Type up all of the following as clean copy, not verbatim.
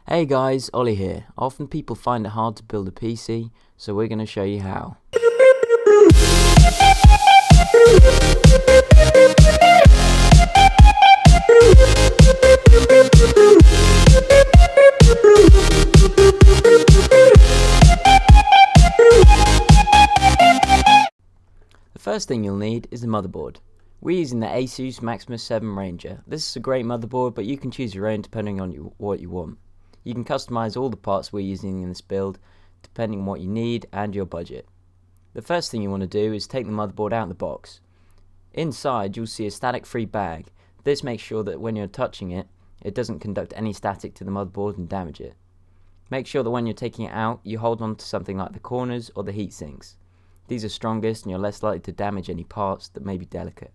Hey guys, Ollie here. Often people find it hard to build a PC, so we're going to show you how. The first thing you'll need is a motherboard. We're using the Asus Maximus 7 Ranger. This is a great motherboard, but you can choose your own depending on what you want. You can customize all the parts we're using in this build depending on what you need and your budget. The first thing you want to do is take the motherboard out of the box. Inside you'll see a static-free bag. This makes sure that when you're touching it, it doesn't conduct any static to the motherboard and damage it. Make sure that when you're taking it out, you hold on to something like the corners or the heat sinks. These are strongest and you're less likely to damage any parts that may be delicate.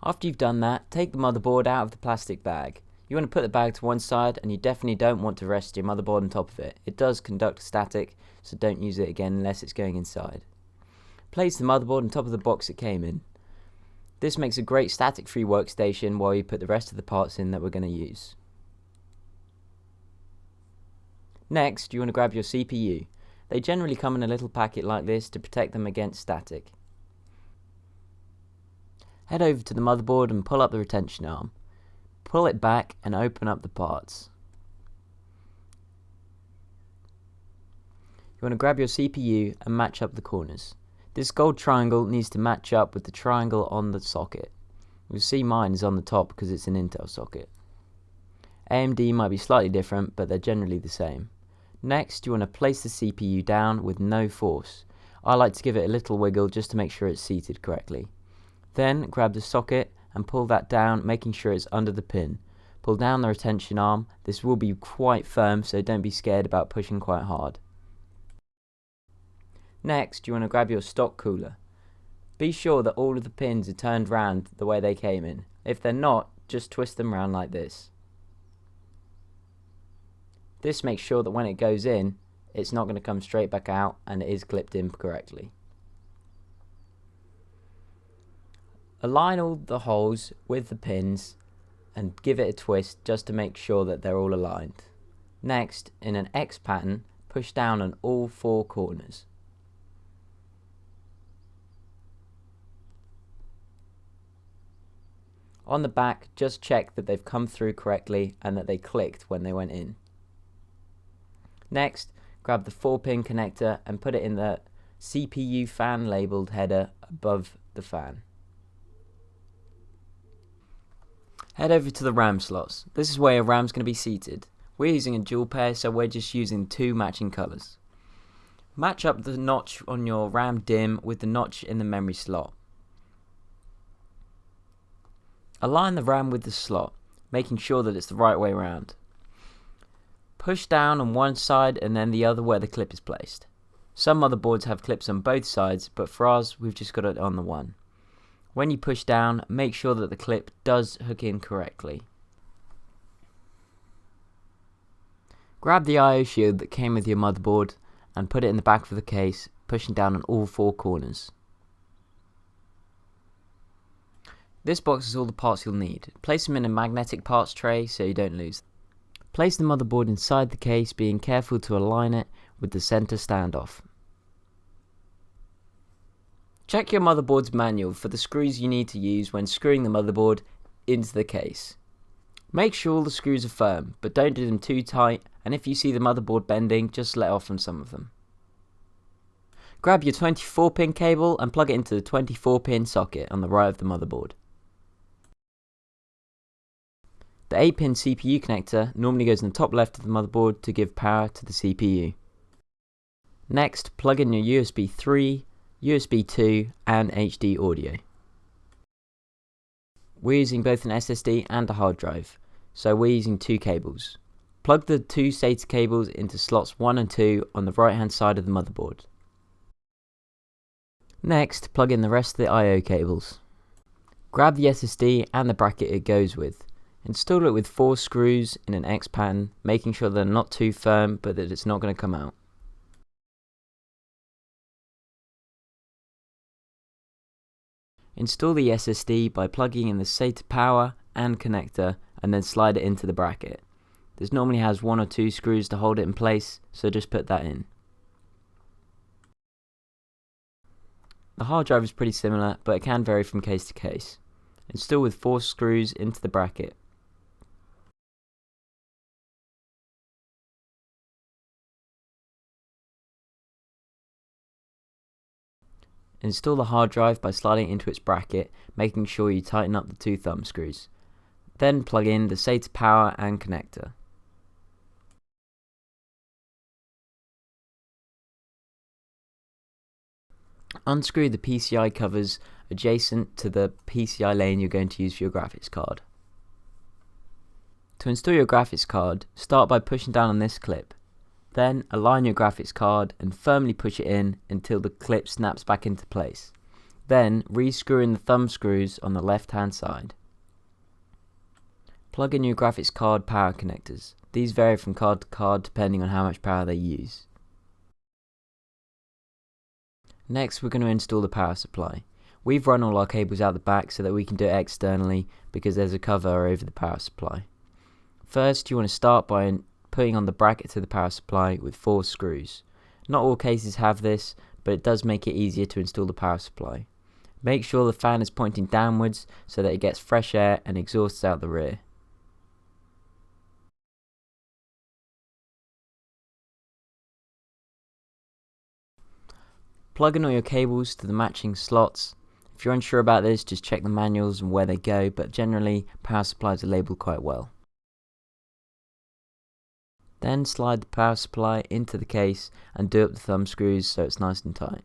After you've done that, take the motherboard out of the plastic bag. You want to put the bag to one side, and you definitely don't want to rest your motherboard on top of it. It does conduct static, so don't use it again unless it's going inside. Place the motherboard on top of the box it came in. This makes a great static-free workstation while you put the rest of the parts in that we're going to use. Next, you want to grab your CPU. They generally come in a little packet like this to protect them against static. Head over to the motherboard and pull up the retention arm. Pull it back and open up the parts. You want to grab your CPU and match up the corners. This gold triangle needs to match up with the triangle on the socket. You'll see mine is on the top because it's an Intel socket. AMD might be slightly different, but they're generally the same. Next, you want to place the CPU down with no force. I like to give it a little wiggle just to make sure it's seated correctly. Then grab the socket and pull that down, making sure it's under the pin. Pull down the retention arm. This will be quite firm, so don't be scared about pushing quite hard. Next, you want to grab your stock cooler. Be sure that all of the pins are turned round the way they came in. If they're not, just twist them round like this. This makes sure that when it goes in, it's not going to come straight back out and it is clipped in correctly. Align all the holes with the pins and give it a twist just to make sure that they're all aligned. Next, in an X pattern, push down on all four corners. On the back, just check that they've come through correctly and that they clicked when they went in. Next, grab the 4-pin connector and put it in the CPU fan labeled header above the fan. Head over to the RAM slots. This is where your RAM is going to be seated. We're using a dual pair, so we're just using two matching colours. Match up the notch on your RAM DIMM with the notch in the memory slot. Align the RAM with the slot, making sure that it's the right way around. Push down on one side and then the other where the clip is placed. Some motherboards have clips on both sides, but for ours we've just got it on the one. When you push down, make sure that the clip does hook in correctly. Grab the I/O shield that came with your motherboard and put it in the back of the case, pushing down on all four corners. This box is all the parts you'll need. Place them in a magnetic parts tray so you don't lose them. Place the motherboard inside the case, being careful to align it with the center standoff. Check your motherboard's manual for the screws you need to use when screwing the motherboard into the case. Make sure all the screws are firm, but don't do them too tight, and if you see the motherboard bending, just let off on some of them. Grab your 24-pin cable and plug it into the 24-pin socket on the right of the motherboard. The 8-pin CPU connector normally goes in the top left of the motherboard to give power to the CPU. Next, plug in your USB 3, USB 2 and HD audio. We're using both an SSD and a hard drive, so we're using two cables. Plug the two SATA cables into slots 1 and 2 on the right hand side of the motherboard. Next, plug in the rest of the I/O cables. Grab the SSD and the bracket it goes with. Install it with 4 screws in an X pattern, making sure they're not too firm but that it's not going to come out. Install the SSD by plugging in the SATA power and connector and then slide it into the bracket. This normally has 1 or 2 screws to hold it in place, so just put that in. The hard drive is pretty similar, but it can vary from case to case. Install with 4 screws into the bracket. Install the hard drive by sliding into its bracket, making sure you tighten up the 2 thumb screws. Then plug in the SATA power and connector. Unscrew the PCI covers adjacent to the PCI lane you're going to use for your graphics card. To install your graphics card, start by pushing down on this clip. Then align your graphics card and firmly push it in until the clip snaps back into place. Then re-screw in the thumb screws on the left hand side. Plug in your graphics card power connectors. These vary from card to card depending on how much power they use. Next, we're going to install the power supply. We've run all our cables out the back so that we can do it externally because there's a cover over the power supply. First, you want to start by putting on the bracket to the power supply with 4 screws. Not all cases have this, but it does make it easier to install the power supply. Make sure the fan is pointing downwards so that it gets fresh air and exhausts out the rear. Plug in all your cables to the matching slots. If you're unsure about this, just check the manuals and where they go, but generally power supplies are labelled quite well. Then slide the power supply into the case and do up the thumb screws so it's nice and tight.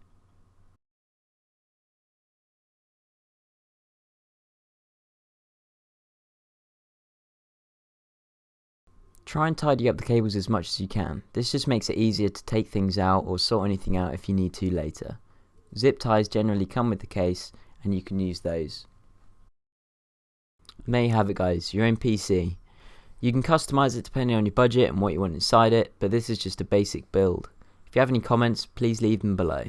Try and tidy up the cables as much as you can. This just makes it easier to take things out or sort anything out if you need to later. Zip ties generally come with the case and you can use those. There you have it guys, your own PC. You can customize it depending on your budget and what you want inside it, but this is just a basic build. If you have any comments, please leave them below.